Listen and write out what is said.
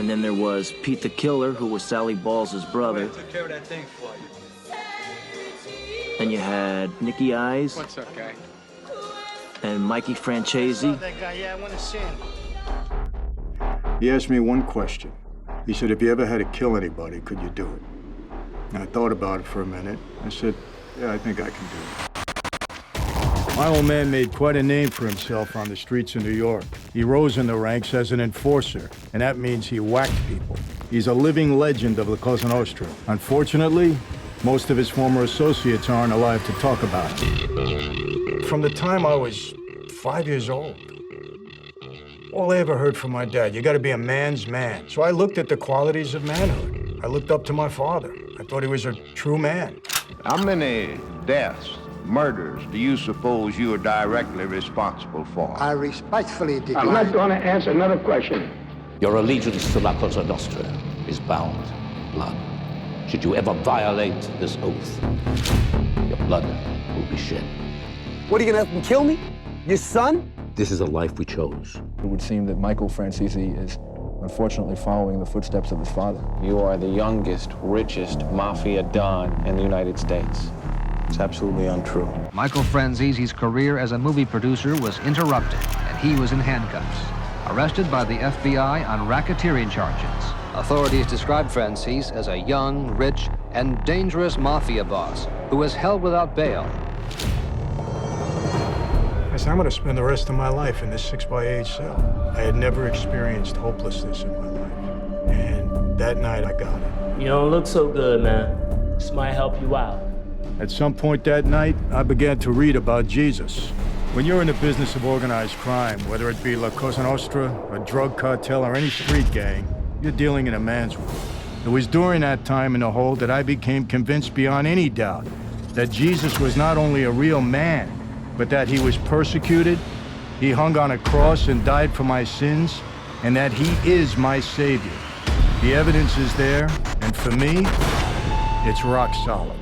And then there was Pete the Killer, who was Sally Balls' brother. I took care of that thing for you. Then you had Nicky Eyes. What's up, guy? And Mikey Franzese. That guy, yeah, I want to see him. He asked me one question. He said, if you ever had to kill anybody, could you do it? And I thought about it for a minute. I said, yeah, I think I can do it. My old man made quite a name for himself on the streets of New York. He rose in the ranks as an enforcer, and that means he whacked people. He's a living legend of the Cosa Nostra. Unfortunately, most of his former associates aren't alive to talk about it. From the time I was 5 years old, all I ever heard from my dad, you gotta be a man's man. So I looked at the qualities of manhood. I looked up to my father. I thought he was a true man. How many deaths, murders, do you suppose you are directly responsible for? I respectfully decline. I'm not going to answer another question. Your allegiance to La Cosa Nostra is bound in blood. Should you ever violate this oath, your blood will be shed. What, are you gonna have him kill me? Your son? This is a life we chose. It would seem that Michael Franzese is unfortunately following the footsteps of his father. You are the youngest, richest mafia don in the United States. It's absolutely untrue. Michael Franzese's career as a movie producer was interrupted, and he was in handcuffs, arrested by the FBI on racketeering charges. Authorities described Franzese as a young, rich, and dangerous mafia boss who was held without bail. I said, I'm gonna spend the rest of my life in this 6x8 cell. I had never experienced hopelessness in my life. And that night I got it. You don't look so good, man. This might help you out. At some point that night, I began to read about Jesus. When you're in the business of organized crime, whether it be La Cosa Nostra, a drug cartel, or any street gang, you're dealing in a man's world. It was during that time in the hole that I became convinced beyond any doubt that Jesus was not only a real man, but that he was persecuted, he hung on a cross and died for my sins, and that he is my savior. The evidence is there, and for me, it's rock solid.